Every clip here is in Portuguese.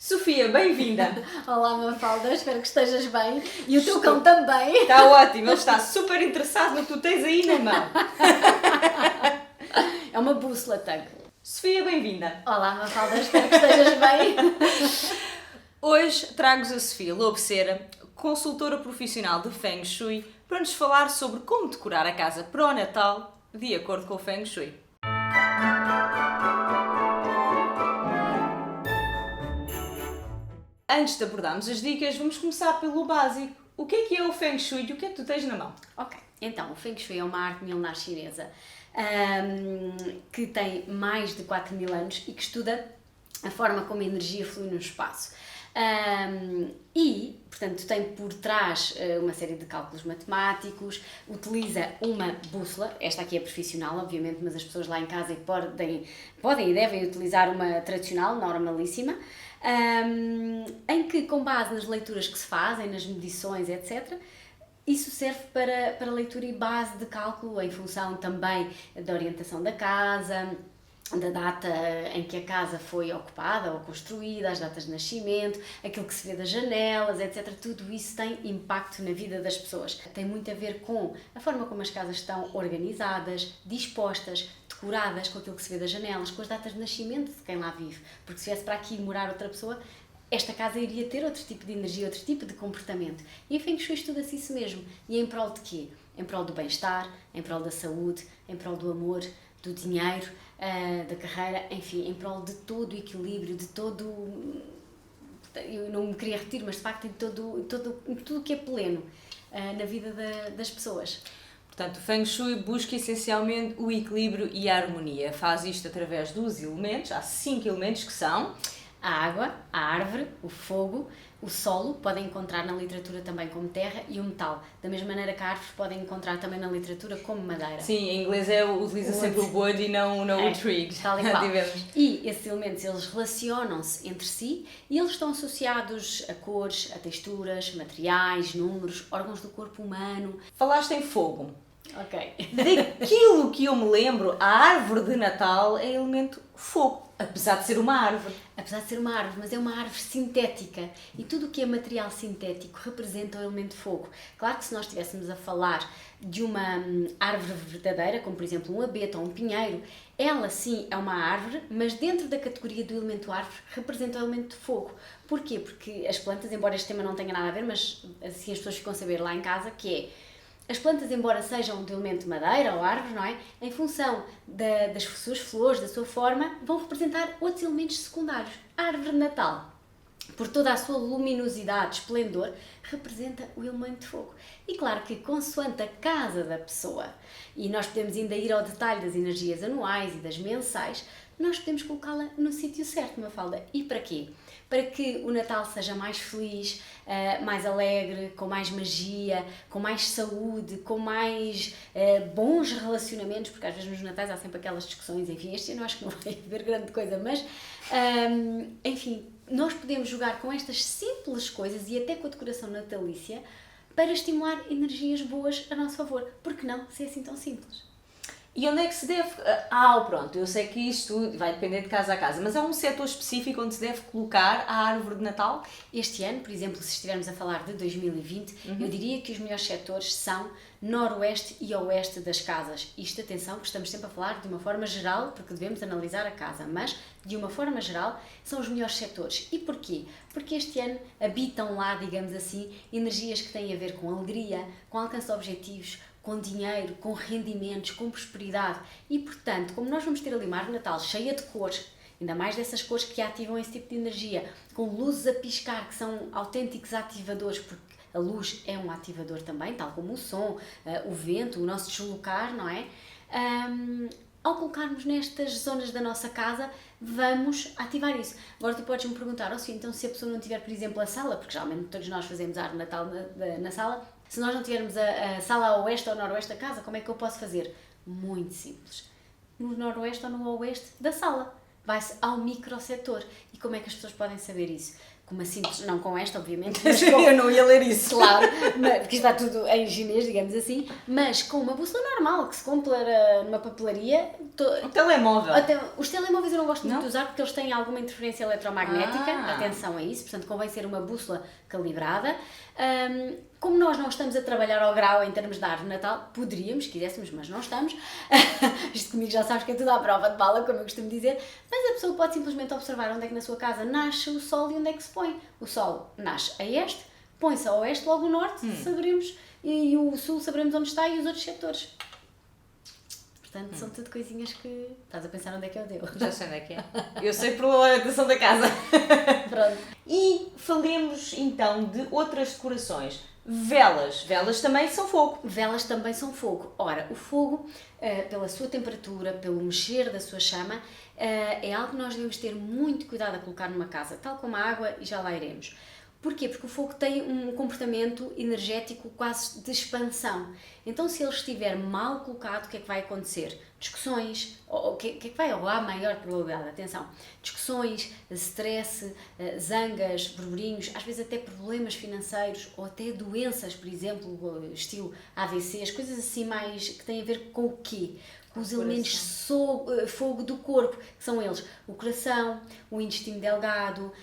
Sofia, bem-vinda! Olá, Mafalda, espero que estejas bem e o teu cão também. Está ótimo, ele está super interessado no que tu tens aí na mão. É uma bússola, Tango. Sofia, bem-vinda! Olá, Mafalda, espero que estejas bem. Hoje trago-vos a Sofia Lobeceira, consultora profissional de Feng Shui, para nos falar sobre como decorar a casa para o Natal de acordo com o Feng Shui. Antes de abordarmos as dicas, vamos começar pelo básico. O que é o Feng Shui e o que é que tu tens na mão? Ok, então o Feng Shui é uma arte milenar chinesa que tem mais de 4.000 anos e que estuda a forma como a energia flui no espaço. E, portanto, tem por trás uma série de cálculos matemáticos, utiliza uma bússola, esta aqui é profissional, obviamente, mas as pessoas lá em casa podem e devem utilizar uma tradicional, normalíssima, em que, com base nas leituras que se fazem, nas medições, etc., isso serve para leitura e base de cálculo em função também da orientação da casa, da data em que a casa foi ocupada ou construída, as datas de nascimento, aquilo que se vê das janelas, etc. Tudo isso tem impacto na vida das pessoas. Tem muito a ver com a forma como as casas estão organizadas, dispostas, decoradas, com aquilo que se vê das janelas, com as datas de nascimento de quem lá vive. Porque se viesse para aqui morar outra pessoa, esta casa iria ter outro tipo de energia, outro tipo de comportamento. E em Feng Shui estuda-se isso mesmo. E em prol de quê? Em prol do bem-estar, em prol da saúde, em prol do amor, do dinheiro, da carreira, enfim, em prol de todo o equilíbrio, de todo... Eu não me queria repetir, mas de facto em tudo o que é pleno na vida das pessoas. Portanto, o Feng Shui busca essencialmente o equilíbrio e a harmonia. Faz isto através dos elementos, há 5 elementos que são... A água, a árvore, o fogo, o solo, podem encontrar na literatura também como terra, e o metal. Da mesma maneira que a árvore podem encontrar também na literatura como madeira. Sim, em inglês utiliza sempre o wood e não o tree. Tal e qual. E esses elementos, eles relacionam-se entre si e eles estão associados a cores, a texturas, materiais, números, órgãos do corpo humano. Falaste em fogo. Ok. Daquilo que eu me lembro, a árvore de Natal é elemento fogo, apesar de ser uma árvore. Apesar de ser uma árvore, mas é uma árvore sintética e tudo o que é material sintético representa o elemento fogo. Claro que se nós estivéssemos a falar de uma árvore verdadeira, como por exemplo um abeto ou um pinheiro, ela sim é uma árvore, mas dentro da categoria do elemento árvore representa o elemento fogo. Porquê? Porque as plantas, embora este tema não tenha nada a ver, mas assim as pessoas ficam a saber lá em casa, que é... As plantas, embora sejam de elemento madeira ou árvore, não é? Em função das suas flores, da sua forma, vão representar outros elementos secundários. A árvore de Natal, por toda a sua luminosidade, esplendor, representa o elemento de fogo. E claro que, consoante a casa da pessoa, e nós podemos ainda ir ao detalhe das energias anuais e das mensais, nós podemos colocá-la no sítio certo, Mafalda. E para quê? Para que o Natal seja mais feliz, mais alegre, com mais magia, com mais saúde, com mais bons relacionamentos, porque às vezes nos Natais há sempre aquelas discussões, enfim, este ano acho que não vai haver grande coisa, mas enfim, nós podemos jogar com estas simples coisas e até com a decoração natalícia para estimular energias boas a nosso favor. Por que não, se é assim tão simples? E onde é que se deve... pronto, eu sei que isto vai depender de casa a casa, mas há um setor específico onde se deve colocar a árvore de Natal? Este ano, por exemplo, se estivermos a falar de 2020, eu diria que os melhores setores são noroeste e oeste das casas. Isto, atenção, que estamos sempre a falar de uma forma geral, porque devemos analisar a casa, mas de uma forma geral são os melhores setores. E porquê? Porque este ano habitam lá, digamos assim, energias que têm a ver com alegria, com alcance de objetivos, com dinheiro, com rendimentos, com prosperidade. E, portanto, como nós vamos ter ali uma árvore de Natal cheia de cores, ainda mais dessas cores que ativam esse tipo de energia, com luzes a piscar, que são autênticos ativadores, porque a luz é um ativador também, tal como o som, o vento, o nosso deslocar, não é? Ao colocarmos nestas zonas da nossa casa, vamos ativar isso. Agora tu podes me perguntar, então se a pessoa não tiver, por exemplo, a sala, porque geralmente todos nós fazemos a árvore de Natal na sala, se nós não tivermos a sala a oeste ou a noroeste da casa, como é que eu posso fazer? Muito simples. No noroeste ou no oeste da sala. Vai-se ao microsetor. E como é que as pessoas podem saber isso? com uma simples, não com esta, obviamente, Eu não ia ler isso. claro, porque está tudo em chinês, digamos assim, mas com uma bússola normal que se compra numa papelaria. Um telemóvel. Até, os telemóveis eu não gosto muito Não? de usar porque eles têm alguma interferência eletromagnética, Ah. atenção a isso, portanto convém ser uma bússola calibrada. Como nós não estamos a trabalhar ao grau em termos de árvore de Natal, poderíamos, se quiséssemos, mas não estamos. Isto comigo já sabes que é tudo à prova de bala, como eu costumo dizer, mas a pessoa pode simplesmente observar onde é que na sua casa nasce o sol e onde é que se põe. O sol nasce a este, põe-se a oeste, logo o norte, saberemos, e o sul saberemos onde está e os outros setores. Portanto, são tudo coisinhas que estás a pensar onde é que é o teu. Já sei onde é que é. Eu sei pela orientação da casa. Pronto. E falemos então de outras decorações. Velas. Velas também são fogo. Velas também são fogo. Ora, o fogo, pela sua temperatura, pelo mexer da sua chama, é algo que nós devemos ter muito cuidado a colocar numa casa, tal como a água, e já lá iremos. Porquê? Porque o fogo tem um comportamento energético quase de expansão. Então, se ele estiver mal colocado, o que é que vai acontecer? Discussões, o que é que vai? Ou há maior probabilidade, atenção, discussões, stress, zangas, burburinhos, às vezes até problemas financeiros ou até doenças, por exemplo, estilo AVCs, coisas assim mais que têm a ver com o quê? Com os elementos fogo do corpo, que são eles o coração, o intestino delgado,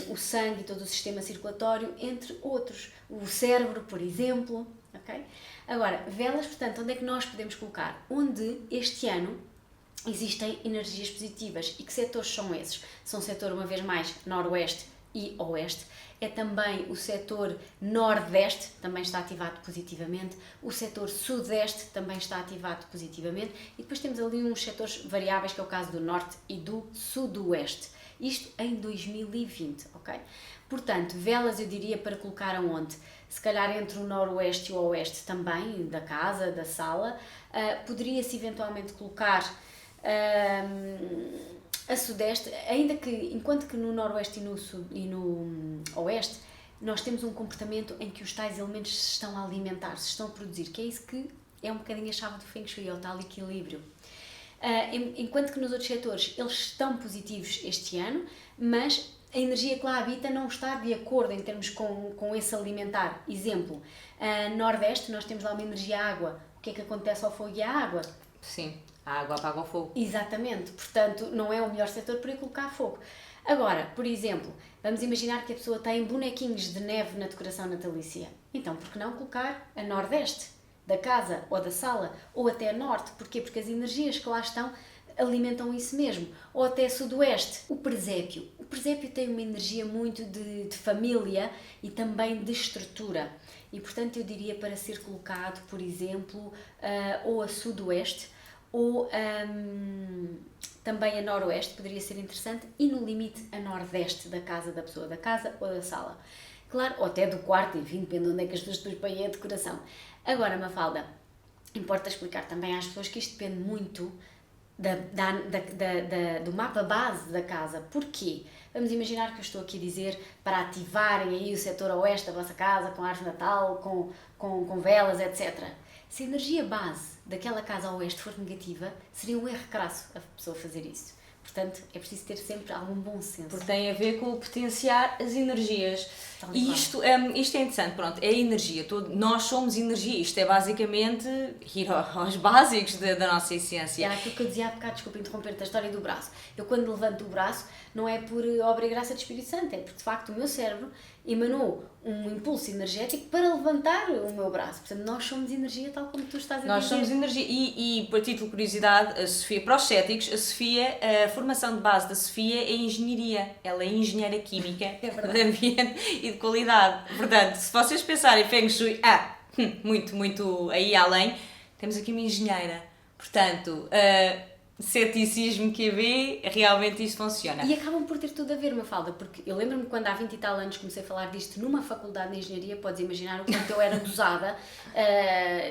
o sangue e todo o sistema circulatório, entre outros. O cérebro, por exemplo. Okay? Agora, velas, portanto, onde é que nós podemos colocar? Onde este ano existem energias positivas. E que setores são esses? São o setor, uma vez mais, noroeste e oeste. É também o setor nordeste, também está ativado positivamente, o setor sudeste também está ativado positivamente e depois temos ali uns setores variáveis, que é o caso do norte e do sudoeste. Isto em 2020, ok? Portanto, velas eu diria para colocar aonde? Se calhar entre o noroeste e o oeste também, da casa, da sala. Poderia-se eventualmente colocar a sudeste, ainda que, enquanto que no noroeste e no oeste, nós temos um comportamento em que os tais elementos se estão a alimentar, se estão a produzir, que é isso que é um bocadinho a chave do Feng Shui, é o tal equilíbrio. Enquanto que nos outros setores eles estão positivos este ano, mas a energia que lá habita não está de acordo em termos com esse alimentar. Exemplo, nordeste nós temos lá uma energia água, o que é que acontece ao fogo e à água? Sim, a água apaga o fogo. Exatamente, portanto não é o melhor setor para ir colocar fogo. Agora, por exemplo, vamos imaginar que a pessoa tem bonequinhos de neve na decoração natalícia. Então, por que não colocar a nordeste da casa ou da sala, ou até a norte? Porquê? Porque as energias que lá estão alimentam isso mesmo. Ou até sudoeste. O presépio. O presépio tem uma energia muito de família e também de estrutura. E, portanto, eu diria para ser colocado, por exemplo, ou a sudoeste, ou também a noroeste, poderia ser interessante, e no limite a nordeste da casa da pessoa, da casa ou da sala. Claro, ou até do quarto, enfim, depende de onde é que as pessoas depois põem a decoração. Agora, Mafalda, importa explicar também às pessoas que isto depende muito do mapa base da casa. Porquê? Vamos imaginar que eu estou aqui a dizer para ativarem aí o setor oeste da vossa casa, com árvore de Natal, com velas, etc. Se a energia base daquela casa a oeste for negativa, seria um erro crasso a pessoa fazer isso. Portanto, é preciso ter sempre algum bom senso. Porque tem a ver com o potenciar as energias. E isto é interessante, pronto, é a energia. Nós somos energia. Isto é basicamente ir aos básicos da nossa essência. Era aquilo que eu dizia há bocado, desculpa interromper-te, a história do braço. Eu quando levanto o braço, não é por obra e graça do Espírito Santo, é porque de facto o meu cérebro emanou um impulso energético para levantar o meu braço. Portanto, nós somos energia, tal como tu estás a dizer. Nós somos energia. E por título de curiosidade, a Sofia, para os céticos, a formação de base da Sofia é engenharia. Ela é engenheira química de ambiente e de qualidade. Portanto, se vocês pensarem em Feng Shui, muito aí além, temos aqui uma engenheira. Portanto, ceticismo que havia, realmente isto funciona. E acabam por ter tudo a ver, Mafalda, porque eu lembro-me quando há 20 e tal anos comecei a falar disto numa faculdade de engenharia, podes imaginar o quanto eu era gozada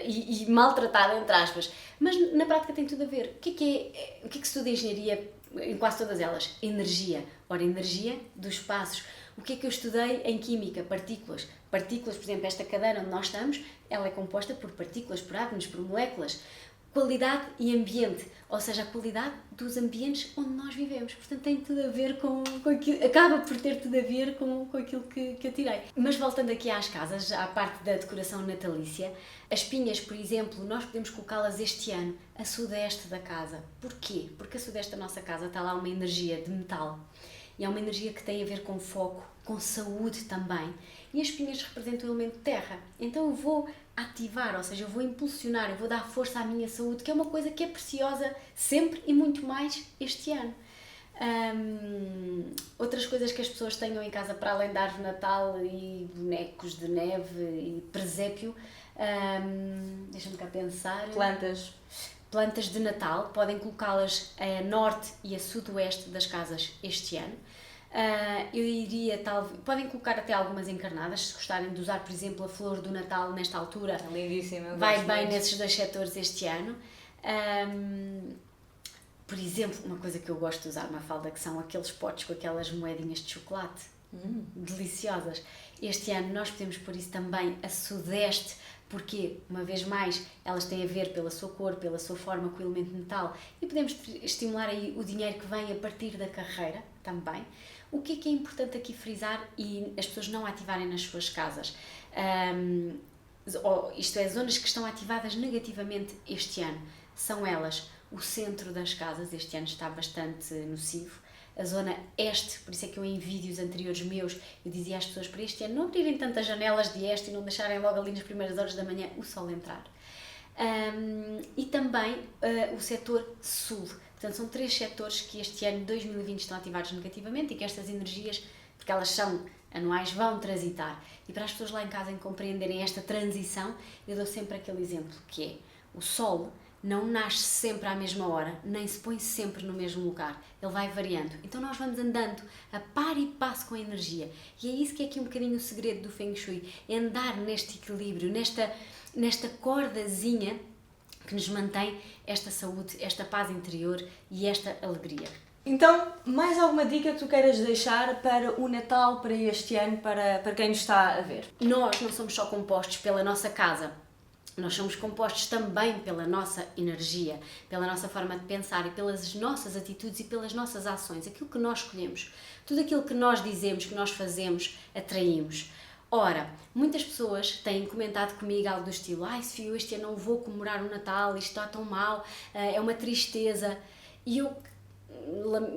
e maltratada, entre aspas. Mas na prática tem tudo a ver. O que é que se estuda em engenharia em quase todas elas? Energia. Ora, energia dos espaços. O que é que eu estudei em química? Partículas. Partículas, por exemplo, esta cadeira onde nós estamos, ela é composta por partículas, por átomos, por moléculas. qualidade e ambiente, ou seja, a qualidade dos ambientes onde nós vivemos. Portanto, tem tudo a ver com aquilo, acaba por ter tudo a ver com aquilo que eu tirei. Mas voltando aqui às casas, à parte da decoração natalícia, as pinhas, por exemplo, nós podemos colocá-las este ano a sudeste da casa. Porquê? Porque a sudeste da nossa casa está lá uma energia de metal. E é uma energia que tem a ver com foco, com saúde também. E as pinhas representam o elemento terra. Então eu vou ativar, ou seja, eu vou impulsionar, eu vou dar força à minha saúde, que é uma coisa que é preciosa sempre e muito mais este ano. Outras coisas que as pessoas tenham em casa para além da árvore de Natal e bonecos de neve e presépio, deixa-me cá pensar. Plantas de Natal, podem colocá-las a norte e a sudoeste das casas este ano. Eu iria, podem colocar até algumas encarnadas, se gostarem de usar, por exemplo, a flor do Natal nesta altura. É lindíssima. Vai bem nesses dois setores este ano. Por exemplo, uma coisa que eu gosto de usar, Mafalda, que são aqueles potes com aquelas moedinhas de chocolate. Deliciosas. Este ano nós podemos pôr isso também a sudeste, porque, uma vez mais, elas têm a ver pela sua cor, pela sua forma com o elemento metal, e podemos estimular aí o dinheiro que vem a partir da carreira também. O que é importante aqui frisar e as pessoas não ativarem nas suas casas? Isto é, zonas que estão ativadas negativamente este ano. São elas o centro das casas, este ano está bastante nocivo. A zona este, por isso é que eu em vídeos anteriores meus eu dizia às pessoas para este ano não abrirem tantas janelas de este e não deixarem logo ali nas primeiras horas da manhã o sol entrar. E também o setor sul. Portanto, são 3 setores que este ano, 2020, estão ativados negativamente e que estas energias, porque elas são anuais, vão transitar. E para as pessoas lá em casa compreenderem esta transição, eu dou sempre aquele exemplo que é o sol não nasce sempre à mesma hora, nem se põe sempre no mesmo lugar. Ele vai variando. Então nós vamos andando a par e passo com a energia. E é isso que é aqui um bocadinho o segredo do Feng Shui. É andar neste equilíbrio, nesta cordazinha que nos mantém esta saúde, esta paz interior e esta alegria. Então, mais alguma dica que tu queiras deixar para o Natal, para este ano, para quem nos está a ver? Nós não somos só compostos pela nossa casa. Nós somos compostos também pela nossa energia, pela nossa forma de pensar e pelas nossas atitudes e pelas nossas ações, aquilo que nós escolhemos. Tudo aquilo que nós dizemos, que nós fazemos, atraímos. Ora, muitas pessoas têm comentado comigo algo do estilo: ai, Sofia, eu este ano não vou comemorar o Natal, isto está tão mal, é uma tristeza. E eu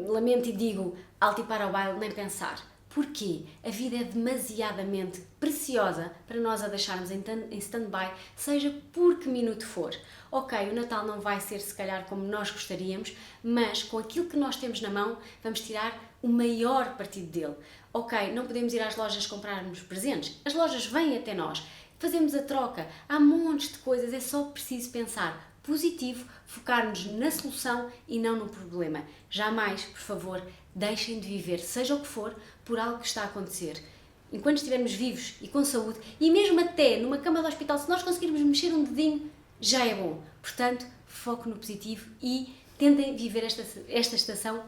lamento e digo, alto e para o baile, nem pensar. Porquê? A vida é demasiadamente preciosa para nós a deixarmos em stand-by, seja por que minuto for. Ok, o Natal não vai ser se calhar como nós gostaríamos, mas com aquilo que nós temos na mão, vamos tirar o maior partido dele. Ok, não podemos ir às lojas comprarmos presentes, as lojas vêm até nós, fazemos a troca, há montes de coisas, é só preciso pensar positivo, focar-nos na solução e não no problema. Jamais, por favor, deixem de viver, seja o que for, por algo que está a acontecer. Enquanto estivermos vivos e com saúde, e mesmo até numa cama de hospital, se nós conseguirmos mexer um dedinho, já é bom. Portanto, foco no positivo e tentem viver esta estação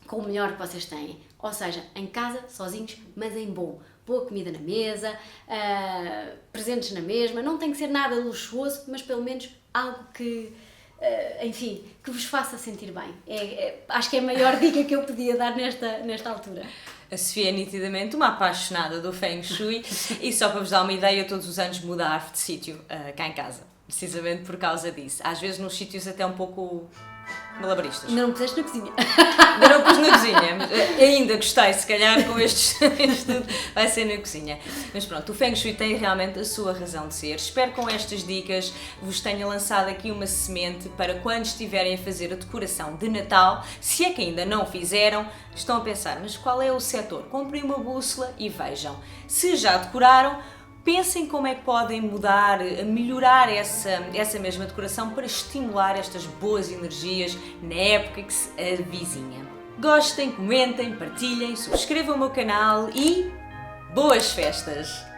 com o melhor que vocês têm. Ou seja, em casa, sozinhos, mas em bom. Boa comida na mesa, presentes na mesma, não tem que ser nada luxuoso, mas pelo menos algo que, enfim, que vos faça sentir bem. Acho que é a maior dica que eu podia dar nesta altura. A Sofia é nitidamente uma apaixonada do Feng Shui e só para vos dar uma ideia, todos os anos muda a árvore de sítio cá em casa, precisamente por causa disso. Às vezes nos sítios até um pouco malabaristas. Ainda não puseste na cozinha. Ainda não pus na cozinha, mas ainda gostei, se calhar com isto tudo vai ser na cozinha. Mas pronto, o Feng Shui tem realmente a sua razão de ser. Espero que com estas dicas vos tenha lançado aqui uma semente para quando estiverem a fazer a decoração de Natal, se é que ainda não fizeram, estão a pensar, mas qual é o setor? Comprem uma bússola e vejam. Se já decoraram, pensem como é que podem mudar, melhorar essa mesma decoração para estimular estas boas energias na época que se avizinha. Gostem, comentem, partilhem, subscrevam o meu canal e boas festas!